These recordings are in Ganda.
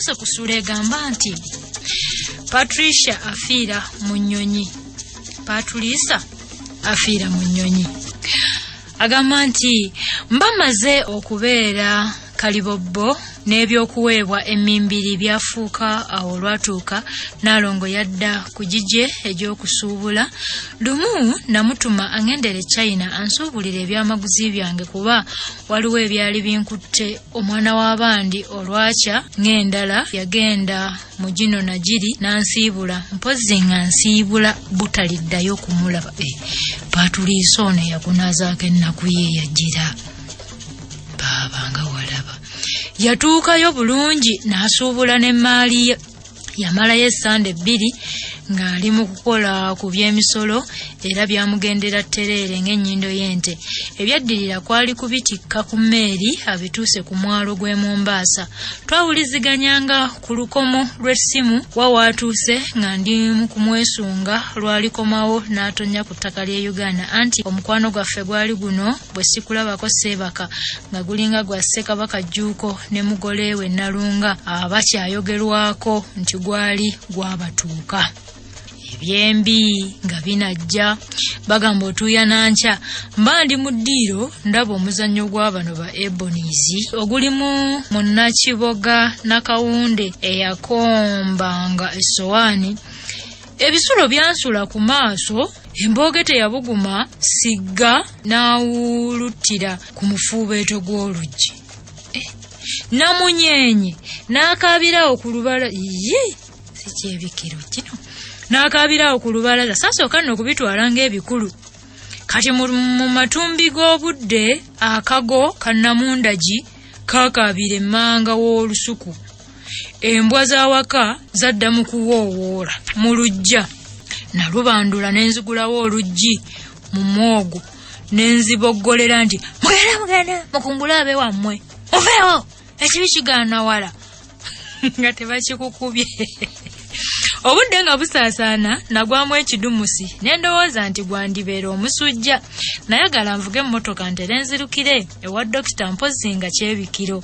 Esoose kusula egamba nti Patirisiya afiira mu Nnyonyi. Patirisiya afiira mu Nnyonyi. Agamba nti mbamaze okubeera kalibobbo n'ebyokuweebwa emmimbiri byafuuka awo lwatuuka Nnalongo yadda ku gigye egy'okusuubula. Lumu namutuma aŋŋendere China ansuubulira ebyamaguzi byange kuba waliwo ebyali binkutte. Omwana w'abandi olwakya ng'endala yagenda mu gino na giri n'ansiibula, mpozzi nga nsiibula butaliddayo kumulaba. Patirisiya ono yakunaazaako ennaku ye yagira. Baaba nga walaba. Yatuukayo bulungi n'asuubula n'emmaali ye. Yamalayo essande 2 ng'ali mu kukola ku by'emisolo era byamugendera ttereere ng'ennyindo y'ente. Ebyaddirira kwali kubitikka ku mmeeri abituuse ku mwalo gw'e Mombasa. Twawuliziganyanga ku lukomo lw'essimu wawaatuuse nga ndi mu kumwesunga lwalikomawo n'atonya ku ttaka ly'e Uganda anti omukwano gwaffe gwali guno bwe sikulabako Seebaka nga gulinga gwa Ssekabaka Jjuuko ne mugole we Nnalongo abakyayogerwako nti gwali gwabatuuka. Ebyembi nga binajja bagamba otuuya nankya mba ndi mu ddiiro ndaba omuzannyo gw'abano ba Ebonies ogulimu munnakiboga Nakawunde eyakombanga essowaani. Ebisulo byansula ku maaso, embooge teyabuguma, sigga n'awuluttira ku mufuubeeto gw'oluggi. Namunyenye n'akaabirawo ku lubala. Si kyebikiro kino. N'akaabirawo ku lubalaza sasooka nno okubitwala ng'ebikulu. Kati mu matumbi g'obudde akago kannamundagi kaakaabira emmanga w'olusuku. Embwa z'awaka zadda mu kuwoowoola mu luggya. Nalubandula ne nzigulawo oluggi mu mwogo ne nziboggolera nti mugenda mukungule abe wammwe muveewo ekibi kigaana wala nga tebakikukubye. Obudde nga busaasaana nagwamu ekidumusi ne ndowooza nti gwandibeera omusujja. Nayagala nvuge emmotoka ntere nzirukire ewa Dokita mpozzi nga kyebikiro.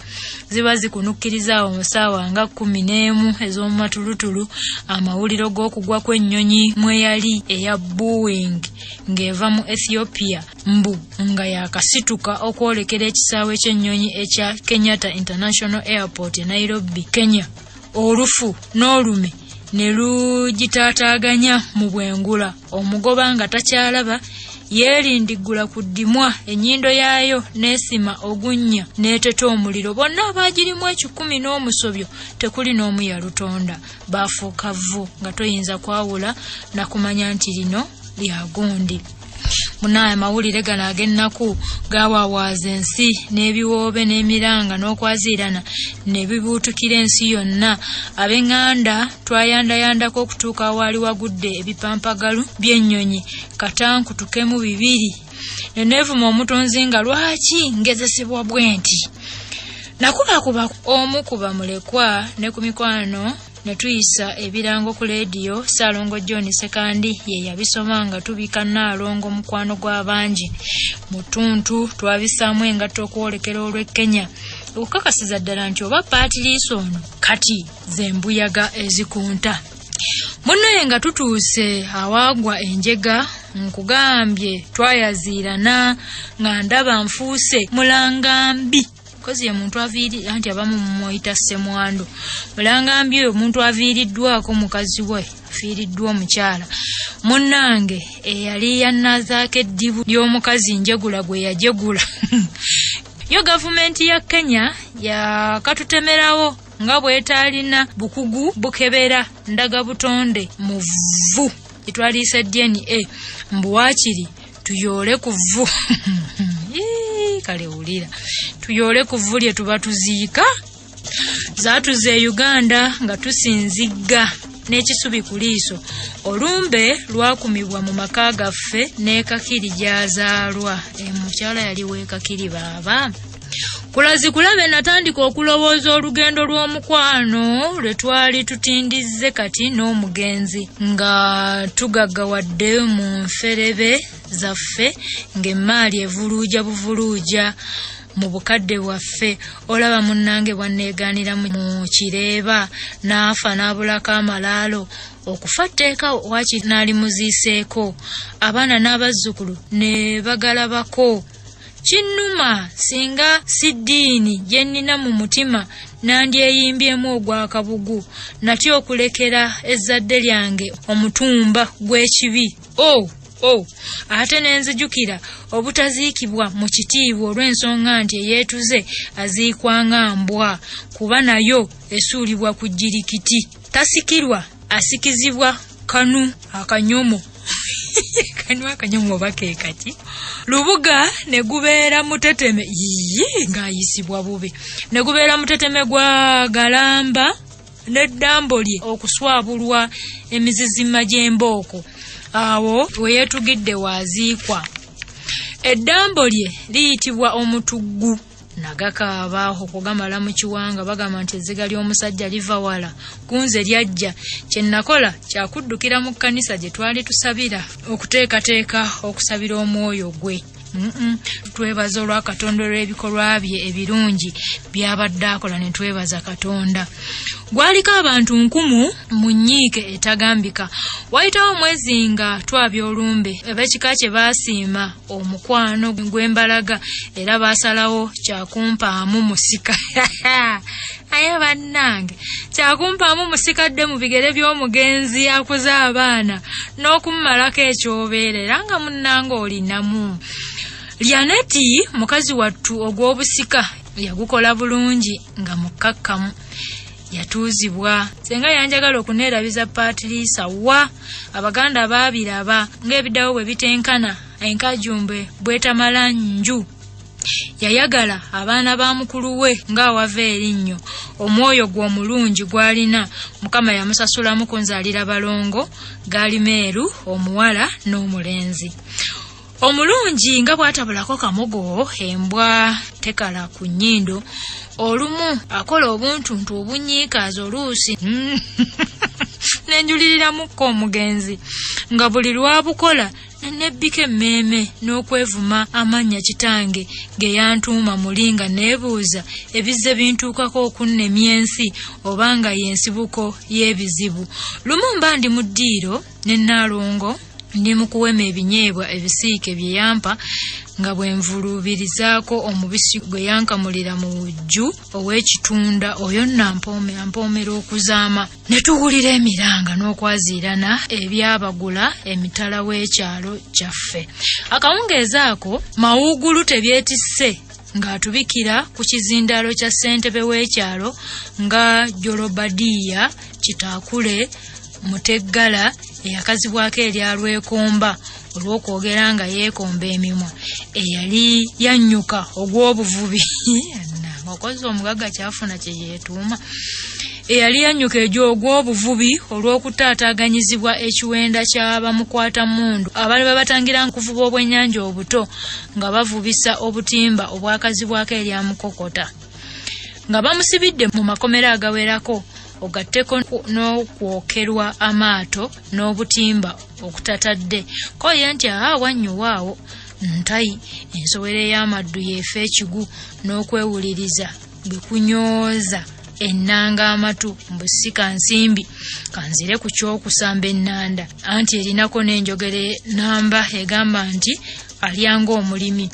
Ziba zikunukkiriza mu ssaawa nga 11 ez'omu matulutulu amawuliro g'okugwa kw'ennyonyi mweyali eya Boeing ng'eva mu Ethiopia mbu nga yakasituka okwolekera ekisaawe ky'ennyonyi ekya Kenyatta International Airport e Nairobi, Kenya. Olufu n'olume ne lugitaataaganya mu bwengula. Omugoba nga takyalaba yeerindiggula ku ddimwa ennyindo yaayo n'esima ogunnya n'eteta omuliro. Bonna abaagirimu 10 n'omusobyo tekuli n'omu yalutonda. Baafuuka vvu nga toyinza kwawula na kumanya nti lino lya gundi. Munaye amawulire gano ag'ennaku gaawawaaza ensi n'ebiwoobe n'emiranga n'okwaziirana ne bibuutukira ensi yonna. Ab'eŋŋanda twayandayandako okutuuka awaali wagudde ebipampagalu by'ennyonyi katankutukemu 2. Ne neevuma omutonzi nga lwaki ngezesebwa bwe nti. Nakubakuba omu ku bamulekwa ne ku mikwano ne tuyisa ebirango ku leediyo. Ssaalongo John Sekandi ye yabisoma nga tubika Nnalongo mukwano gw'abangi. Mu ttuntu twabisaamu engatto okwolekera olw'e Kenya okukakasiza ddala nti oba Patirisiya ono kati zembuyaga ezikunta. Munnaye nga tutuuse awaagwa enjega nkugambye twayaziirana nga ndaba nfuuse mulangambi. Kozi ye muntu aviiri anti abamu muyita ssemwandu. Mulangambi oyo omuntu aviiriddwako mukazi we afiiriddwa omukyala. Munnange eyali yannazaako eddibu ly'omukazi njegula gwe yajegula. Yo gavumenti ya Kenya yakatutemerawo nga bwetaalina bukugu bukebera ndaga butonde mu vvu etwaliisa DNA mbuwaakiri tuyoole ku vvu. Kale ulira tuyoole ku vvu lye tuba tuziika. Zaatuze Uganda nga tusinzigga n'ekisubi ku liiso. Olumbe lwakumibwa mu maka gaffe n'ekakiri gyazaalwa. Mukyala yali w'ekakiri baaba. Kulazi kulabe natandika okulowooza olugendo lw'omukwano lwe twali tutindizze kati n'omugenzi nga tugaggawadde mu nferebe zaffe ng'emmaali evuluuja buvuluuja. mu bukadde bwaffe olaba munnange bwanneegaanira mu kireeba n'afa n'abulako amalaalo okufa tteeka waakiri n'alimuziiseeko abaana n'abazzukulu ne bagalabako. Kinnuma singa si ddiini gye nnina mu mutima nandyeyimbyemu ogw'akabugu natya okulekera ezzadde lyange omutumba gw'ekibi. Ate nenzijukira obutaziikibwa mu kitiibwa olw'ensonga nti eyeetuze aziikwa nga mbwa kuba nayo esuulibwa ku jjirikiti. Tasikirwa asikizibwa kanu akanyomo kanu akanyomo oba ke kati. Lubuga ne gubeera muteteme ng'ayisibwa bubi ne gubeera muteteme gwa galamba n'eddambo lye okuswabulwa emizizima gy'embooko. Awo we yeetugidde waaziikwa. Eddambo lye liyitibwa omutuggu. Nagakaaba okugamala mu kiwanga bagamba nti ezziga ly'omusajja liva wala. Kunze lyajja. Kye nakola kyakuddukira mu kkanisa gye twali tusabira okuteekateeka okusabira omwoyo gwe. Twebaza olwa Katonda olw'ebikolwa bye ebirungi by'abadde akola ne twebaza Katonda. Gwaliko abantu 1000 mu nnyiike etagambika. Wayitawo omwezi nga twabya olumbe ab'ekika kye baasiima omukwano gw'embalaga era baasalawo kyakumpaamu musika. Aye bannange kyakumpaamu musikadde mu bigere by'omugenzi akuze abaana n'okumumalako ekyobeera era nga munnange olinamu. Lyaneti mukazi wattu ogw'obusika yagukola bulungi nga mukkakkamu. Yatuuzibwa. Senga yanjagala okuneerabiza Patirisiya wa abaganda baabiraba ng'ebiddawo bwe bitenkana enkajumbe bwetamala nju. Yayagala abaana ba mukulu we ng'awava erinnyo. Omwoyo gw'omulungi gw'alina Mukama yamusasulamu kunzaalira balongo gaali meeru omuwala n'omulenzi. Omulungi nga bw'atabulako kamogo embwa tekala ku nnyindo. Olumu akola obuntuntu obunyiikaazi oluusi nenjuliramukko omugenzi nga buli lwabukola nebbika emmeeme n'okwevuma amanya kitange ge yantuuma muli nga neebuuza ebizze bintuukako okunnemya ensi obanga y'ensibuko y'ebizibu. Lumu mba ndi mu ddiiro ne Nnalongo ndi mu kuwema ebinyeebwa ebisiike bye yampa nga bwe nvulubirizaako omubisi gwe yankamulira mu wujju ow'ekitunda oyo nampoomera okuzaama. Ne tuwulira emiranga n'okwaziirana ebyabagula emitala w'ekyalo kyaffe. Akawungeezi ako mawuugulu tebyetisse ng'atubikira ku kizindaalo kya ssentebe w'ekyalo nga Jolobadiya Kitaakule Muteggala eyakazibwako eryalwekomba olw'okwogera nga yeekomba emimwa eyali yannyuka ogw'obuvubi okozi omugagga kyafuna kye yeetuuma eyali yannyuka egy'ogw'obuvubi olw'okutaataaganyizibwa ekiwenda ky'abamukwatamundu abaali babatangira nkuvuba obwennyanja obuto nga bavubisa obutimba obwakazibwako eryamukokota nga bamusibidde mu makomera agawerako ogatteko n'okwokerwa amaato n'obutimba okutatadde koye nti wanyuwaawo ntayi ensowera ey'amaddu yeefa ekigu n'okwewuliriza bwe kunyooza ennanga amatu mbusika nsimbi kanzire ku ky'okusamba ennanda anti erinako n'enjogere namba egamba nti alyanga omulimi.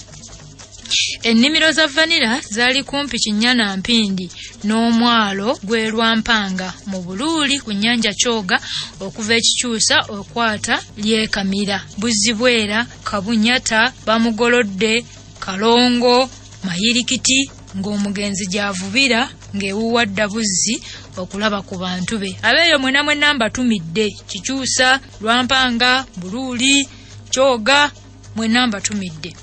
Ennimiro za vanira zaali kumpi Kinnyana Mpindi n'omwalo gwe Lwampanga mu Buluuli ku nnyanja Kyoga okuva ekikyusa okwata lyekamira Buzibwera Kabunyata bamugolodde Kalongo Mayirikiti ng'omugenzi gy'avubira ng'ewuwadda buzzi okulaba ku bantu be. Abeeyo mwena mbatumidde Kikyusa Lwampanga Buluuli Kyoga mwena mbatumidde.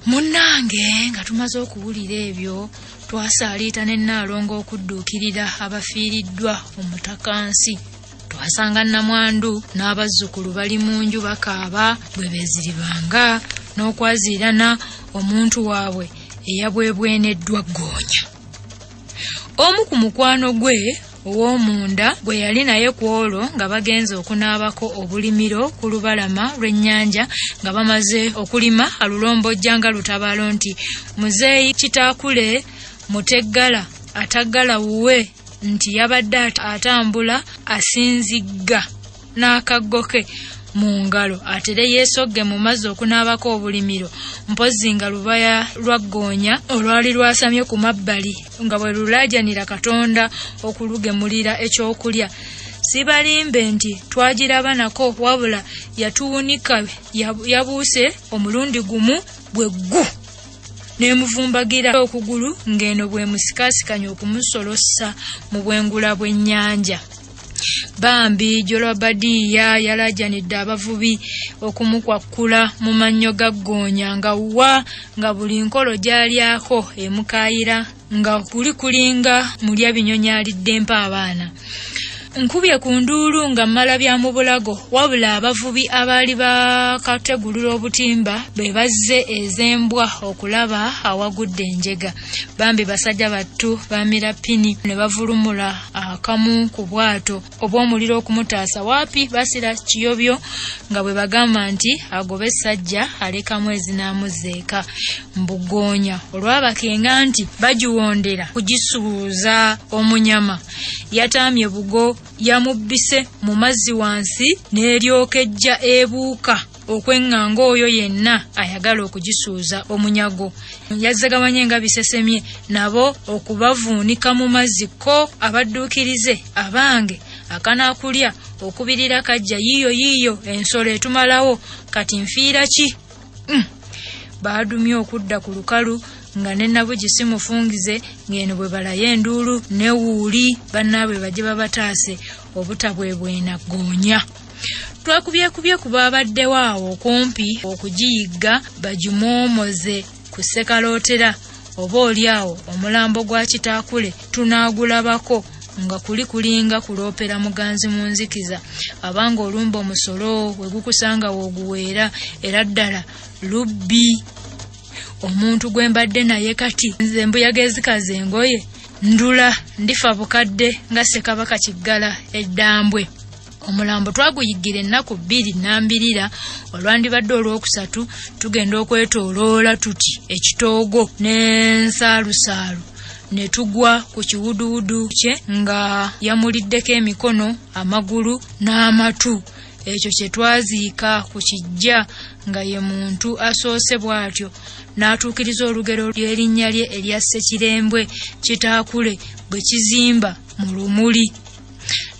Munnange nga tumaze okuwulira ebyo twasaaliita ne Nnalongo okudduukirira abafiiriddwa omutakansi. Twasanga Nnamwandu n'abazzukulu bali mu nju bakaaba bwe beeziribanga n'okwaziirana omuntu waabwe eyabwebweneddwa Ggonya. Omu ku mukwano gwe ow'omunda bwe yali naye ku olwo nga bagenze okunaabako obulimiro ku lubalama lw'ennyanja nga bamaze okulima alulombojja nga lutabaalo nti muzeeyi Kitaakule Muteggala ataggala wuwe nti yabadde atambula asinzigga n'akaggo ke mu ngalo atere yeesogge mu mazzi okunaabako obulimiro mpozi nga lubaya lwa Ggonya olwali lwasamye ku mabbali nga bwe lulaajanira Katonda okulugemulira ekyokulya. Sibalimbe nti twagiraba nako wabula yatuwunika yabuuse omulundi gumu bwe ggu n'emuvumbagira okugulu ng'eno bwe musikaasikanya okumusolossa mu bwengula bw'ennyanja. Bambi Jolobadiya yalajanidde abavubi okumukwakkula mu mannyo ga Ggonya nga buli nkolo gy'alyako emukayira nga kulinga mulya binyonyi alidde mpa abaana. Nkubye ku nduulu nga mmala bya mu bulago wabula abavubi abaali bakategulula obutimba be bazze ezembwa okulaba awagudde enjega. Bambi basajja battu bamira pini ne bavulumula akamu ku bwato obw'omuliro okumutaasa waapi basira kiyobyo nga bwe bagamba nti agobe essajja alekamu ezinaamuzeeka. Mbuggoonya olwabakenga nti bagiwondera kugisuuza omunyama yataamye bugo yamubbise mu mazzi wansi n'eryokejja ebuuka okweŋŋanga oyo yenna ayagala okugisuuza omunyago. Yazzagabanye nga bisesemye nabo okubavuunika mu mazzi ko abadduukirize abange akanaakulya okubirira kajja yiyo ensolo etumalawo kati nfiira ki? Baadumye okudda ku lukalu nga ne Nnabugi mufungize ng'eno bwe balayo enduulu ne wuuli bannaabwe bajje babataase obutabwebwena Ggonya. Twakubyekubye ku baabaddewo awo okumpi okugiyigga bagimwomoze ku ssekalootera oba oli awo omulambo gwa Kitaakule tunaagulabako nga kulinga kuloopera muganzi mu nzikiza abanga olumba omusolo we gukusanga wooguweera era ddala lubbi. Omuntu gwe mbadde naye kati nze mbuyaga ezikaze engoye ndula ndifa bukadde nga Ssekabaka Kiggala eddambwe. Omulambo twaguyiggire ennaku 2 nnambirira olwandibadde olwokusatu tugenda okwetooloola tuti ekitoogo n'ensaalusaalu ne tugwa ku kiwuduwudu kye nga yamuliddeko emikono amagulu n'amatu. Ekyo kye twaziika ku kijja nga ye muntu asoose bw'atyo n'atuukiriza olugero ly'erinnya lye erya Ssekirembwe Kitaakule bwe kizimba mu lumuli.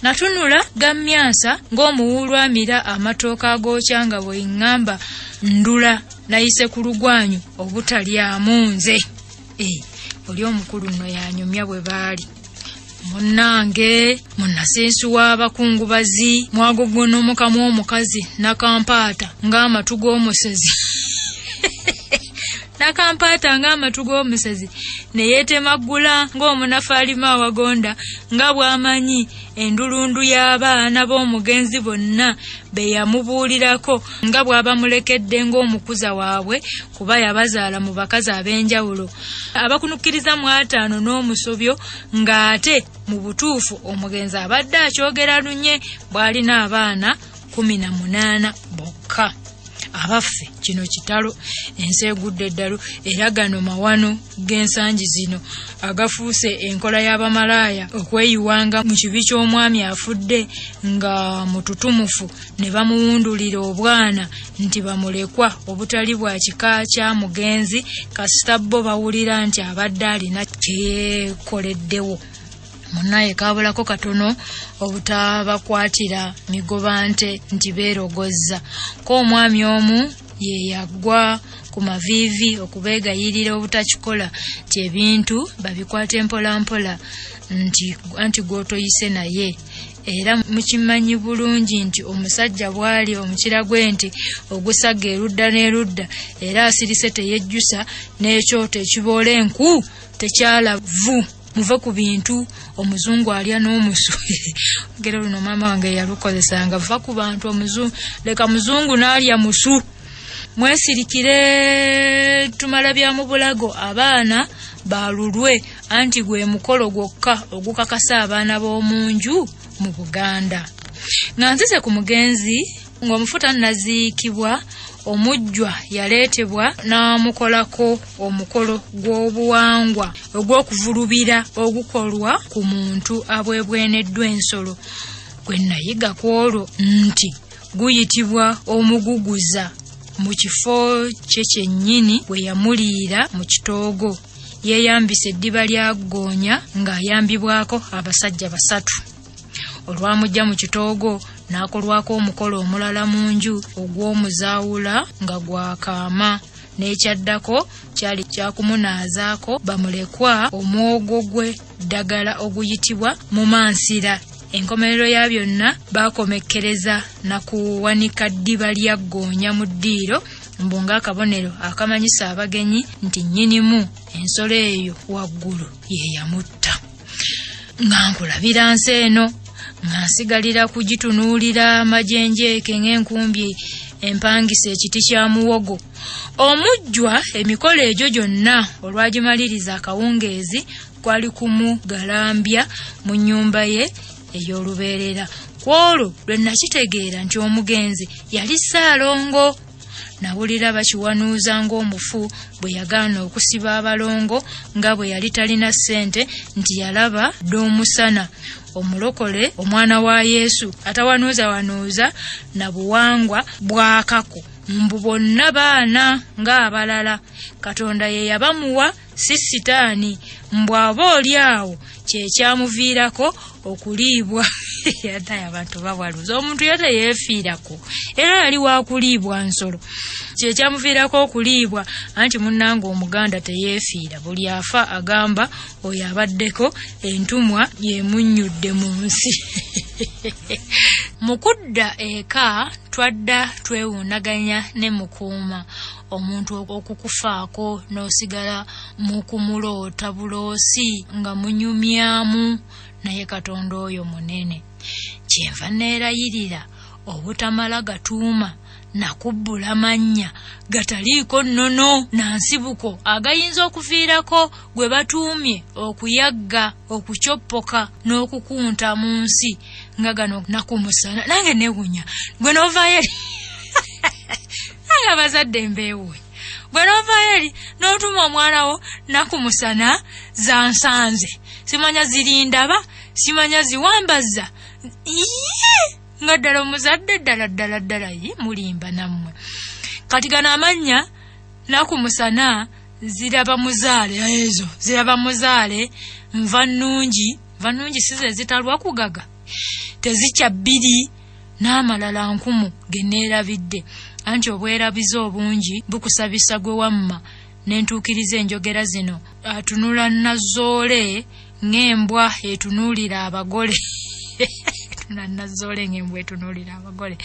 Natunula gammyansa ng'omuwulu amira amatooka agookya nga bwe ŋŋamba ndula nayise ku lugwanyu obutalyamu nze. Oli omukulu nno yanyumya bwe baali. Munnange munnasensu w'abakungubazi mwagogona omukamu omukazi nakampaata ng'amatu g'omusezi nakampaata ng'amatu g'omusezi ne yeetemaggula ng'omunafu awagonda nga bw'amanyi endulundu y'abaana b'omugenzi bonna be yamubuulirako nga bw'abamulekedde ng'omukuza waabwe kuba yabazaala mu bakazi ab'enjawulo abakunukkiriza mu 5 n'omusobyo ng'ate mu butuufu omugenzi abadde akyogera lunye bw'alina abaana 18 bokka. Abaffe kino kitalo ensi egudde eddalu era gano mawano g'ensangi zino agafuuse enkola y'abamalaaya okweyiwanga mu kibi ky'omwami afudde nga mututumufu ne bamuwundulira obwana nti bamulekwa obutali bwa kika kya mugenzi kasita bo bawulira nti abadde alina kyekoleddewo. Munnaye kaabulako katono obutabakwatira migobante nti beerogozza ko omwami omu ye yaggwa ku maviivi okubeegayirira obutakikola ti ebintu babikwate mpolampola nti gw'otoyise naye. Era mukimanyi bulungi nti omusajja bwali omukira gw'enti ogusaga erudda n'erudda era asirise teyejjusa n'ekyoto ekiboola enku tekyalavu. Muve ku bintu omuzungu alya n'omusu. Ngero luno maama wange yalukozesanga va ku bantu omuzungu leka muzungu n'alya musu. Mwesirikire tumala bya mu bulago abaana balulwe anti gwe mukolo gwokka ogukakasa abaana b'omunju mu Buganda. Nga nzize ku mugenzi ng'omufuta naziikibwa, omujjwa yaleetebwa n'amukolako omukolo gw'obuwangwa ogw'okuvulubira ogukolwa ku muntu abwebweneddwa ensolo. Gwe nayiga ku olwo nti guyitibwa omuguguza mu kifo kye kyennyini bwe yamuliira mu kitoogo. Yeeyambisa eddiba lya Ggonya ng'ayambibwako abasajja 3. Olwamujja mu kitoogo n'akolwako omukolo omulala mu nju ogw'omuzaawula nga gwakaama, n'ekyaddako kyali kyakumunaazaako bamulekwa omwogo gwe ddagala oguyitibwa mu mansira. Enkomerero ya Byonna baakomekkereza na kuwanika ddiba lya Ggonya mu ddiiro mbu ng'akabonero akamanyisa abagenyi nti nnyinimu ensolo eyo waggulu ye yamutta. Nga nkulabira nsi eno nga nsigalira kugitunuulira amajenjeeke ng'enkumbi empangisa ekiti kya muwogo. Omujjwa emikolo egyo gyonna olwagimaliriza akawungeezi kwali kumugalambya mu nnyumba ye ey'olubeerera. Ku olwo lwe nakitegeera nti omugenzi yali Nnalongo. Nawulira bakiwanuuza ng'omufu bwe yagaana okusiba abalongo nga bwe yali talina ssente nti yalaba d'omusana. Omulokole omwana wa Yesu atawanuuza na buwangwa bwakako mbu bonna baana ng'abalala. Katonda ye yabamuwa si sitaani, mbu aba oli awo kye kyamuviirako okuliibwa. Yaddayo abantu bawaluza omuntu yata yeefiirako era yali wakuliibwa nsolo. Kye kyamuviirako okuliibwa anti munnange Omuganda teyeefiira, buli afa agamba oyo abaddeko entumwa yemunnyudde mu nsi. Mu kudda eka twadda twewuunaganya ne mukuuma omuntu okukufaako n'osigala mu kumuloota buloosi nga munyumyamu, naye Katonda oyo munene. Kyenva neerayirira obutamala gatuuma nakubbula amanya gataliiko nnono na nsibuko agayinza okuviirako gwe batuumye okuyagga, okucoppoka n'okukunta mu nsi nga gano nakumusana. Nange neewuunya gwe n'ovaayo eri nange abazadde mbeewuunya gwe n'ovaayo eri n'otuma omwana wo nakumusana za nsanze, simanya zirindaba, simanya ziwambaza. Nga ddala omuzadde ddala mulimba nammwe. Kati gano amanya nakumusana ziraba muzaale, ezo ziraba muzaale nva nnungi size zitalwa kugaga, tezikya 2 n'amalala 1000 ge neerabidde. Anti obwerabiza obungi bukusabisa gwe wamma n'entuukiriza enjogera zino. Atunula nazoole ng'embwa etunuulira abagole. Nazoole ng'embwa etunuulira abagole.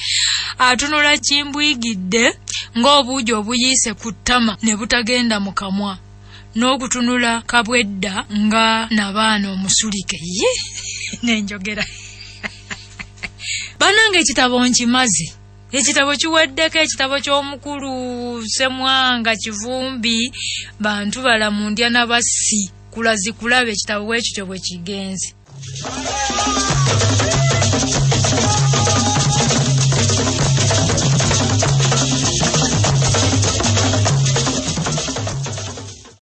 Atunula kimbwigidde ng'obuugi obuyiise ku ttama ne butagenda mu kamwa, n'okutunula kabwedda nga nabaana omusulike. N'enjogera. Banange ekitabo nkimaze. Ekitabo kiweddeko, ekitabo ky'omukulu Ssemwanga Kivumbi, bantu balamu ndya nabassi kulazi kulaba ekitabo bwe kityo bwe kigenze.